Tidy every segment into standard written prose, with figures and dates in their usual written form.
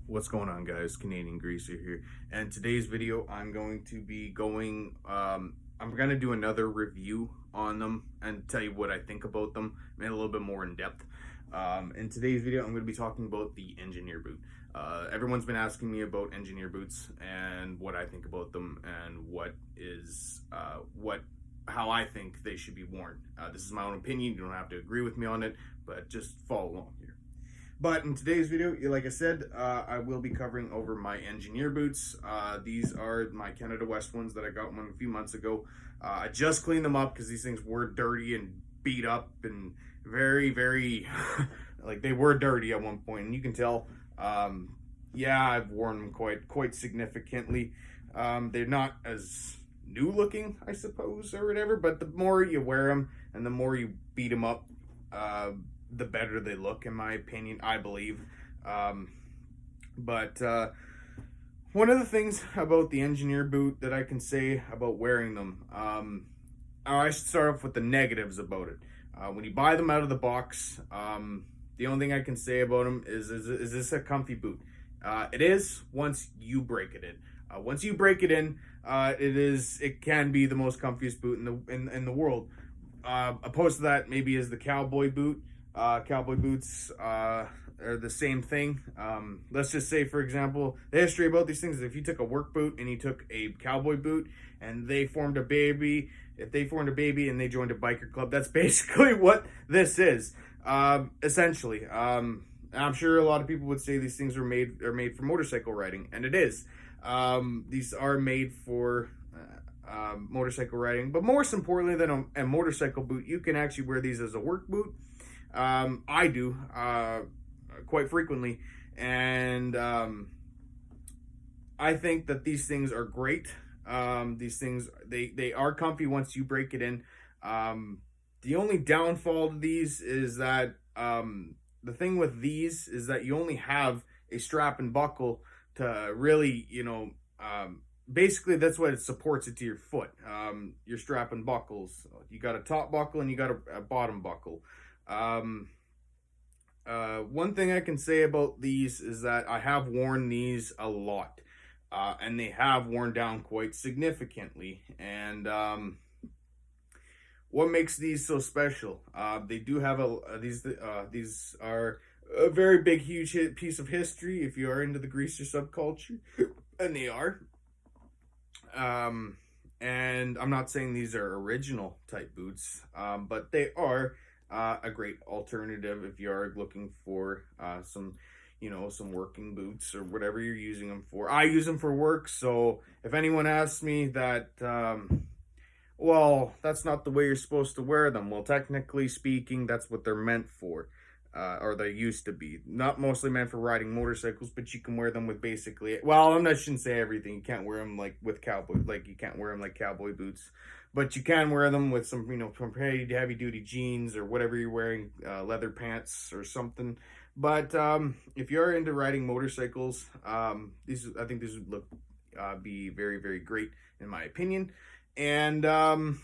What's going on, guys? Canadian Greaser here, and today's video I'm going to be I'm going to do another review on them and tell you what I think about them and a little bit more in depth. In today's video I'm going to be talking about the engineer boot. Everyone's been asking me about engineer boots and what I think about them and how I think they should be worn. This is my own opinion. You don't have to agree with me on it, but just follow along here. But in today's video, like I said, I will be covering over my engineer boots. These are my Canada West ones that I got one a few months ago. I just cleaned them up because these things were dirty and beat up and very, like they were dirty at one point. And you can tell, yeah, I've worn them quite significantly. They're not as new looking, I suppose, or whatever, but the more you wear them and the more you beat them up, the better they look, in my opinion, I believe. But one of the things about the engineer boot that I can say about wearing them, I should start off with the negatives about it. When you buy them out of the box, the only thing I can say about them is this a comfy boot? It is once you break it in. Once you break it in, it can be the most comfiest boot in the world. Opposed to that, maybe is the cowboy boot. Cowboy boots are the same thing. Let's just say, for example, the history about these things is if you took a work boot and you took a cowboy boot and they formed a baby, if they formed a baby and they joined a biker club, that's basically what this is, essentially. I'm sure a lot of people would say these things are made for motorcycle riding, and it is. These are made for motorcycle riding, but more importantly than a motorcycle boot, you can actually wear these as a work boot. I do quite frequently, and I think that these things are great. These things, they are comfy once you break it in. The only downfall to these is that the thing with these is that you only have a strap and buckle to really, basically that's what it supports it to your foot. Your strap and buckles. You got a top buckle and you got a bottom buckle. One thing I can say about these is that I have worn these a lot, and they have worn down quite significantly. And what makes these so special? They do have these are a very big, huge piece of history if you are into the greaser subculture, and they are. And I'm not saying these are original type boots, but they are a great alternative if you are looking for some working boots or whatever you're using them for. I use them for work, so if anyone asks me that, well, that's not the way you're supposed to wear them, well, technically speaking, that's what they're meant for. Or they used to be. Not mostly meant for riding motorcycles, but you can wear them with basically, well, I shouldn't say everything. You can't wear them like with you can't wear them like cowboy boots, but you can wear them with some, some pretty heavy duty jeans or whatever you're wearing, leather pants or something. But if you're into riding motorcycles, I think these would be very, very great in my opinion. And like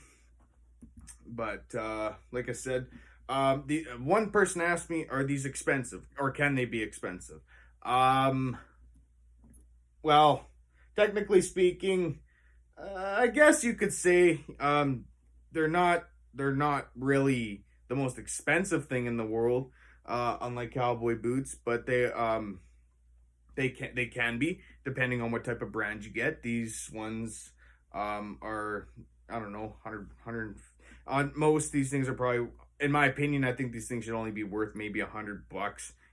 I said, the one person asked me, are these expensive or can they be expensive? Well, technically speaking, I guess you could say they're not really the most expensive thing in the world, unlike cowboy boots, but they can be, depending on what type of brand you get. These ones are, I don't know, 100 on most. These things are probably, in my opinion, I think these things should only be worth maybe $100,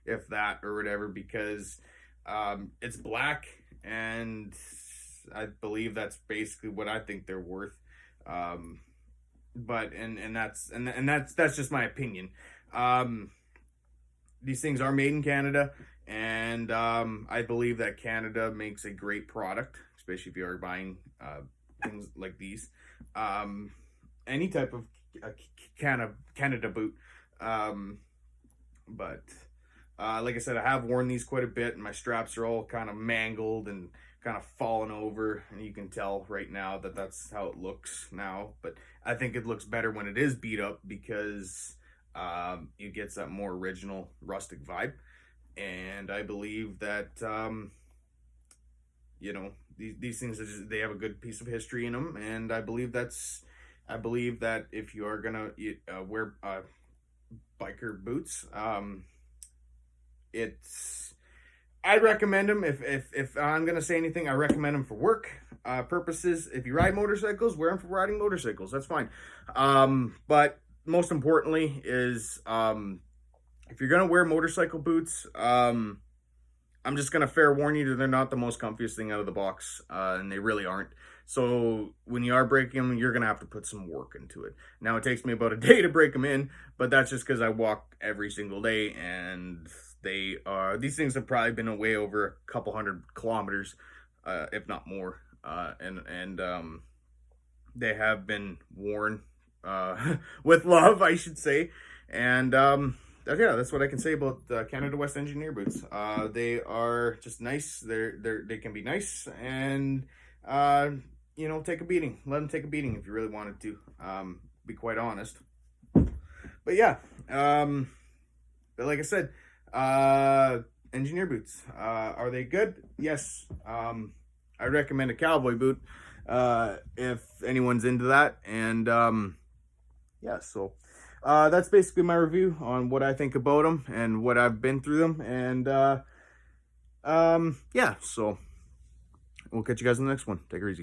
if that, or whatever, because it's black, and I believe that's basically what I think they're worth. But that's just my opinion. These things are made in Canada, and I believe that Canada makes a great product, especially if you are buying things like these. Any type of Canada boot. But like I said, I have worn these quite a bit, and my straps are all kind of mangled and kind of fallen over, and you can tell right now that that's how it looks now. But I think it looks better when it is beat up because it gets that more original rustic vibe. And I believe that, you know, these things are just, they have a good piece of history in them, and I believe that if you are gonna wear biker boots, it's I recommend them. If I'm gonna say anything, I recommend them for work purposes. If you ride motorcycles, wear them for riding motorcycles. That's fine. But most importantly is, if you're gonna wear motorcycle boots, I'm just gonna fair warn you that they're not the most comfiest thing out of the box, and they really aren't. So when you are breaking them, you're gonna have to put some work into it. Now it takes me about a day to break them in, but that's just because I walk every single day, and these things have probably been away over a couple hundred kilometers, if not more, and they have been worn with love, I should say, and yeah, that's what I can say about Canada West engineer boots. They are just nice. They can be nice, and you know, take a beating. Let them take a beating if you really wanted to. Be quite honest. But yeah, but like I said, engineer boots. Are they good? Yes. I recommend a cowboy boot if anyone's into that, and yeah, so. That's basically my review on what I think about them and what I've been through them. And yeah, so we'll catch you guys in the next one. Take it easy.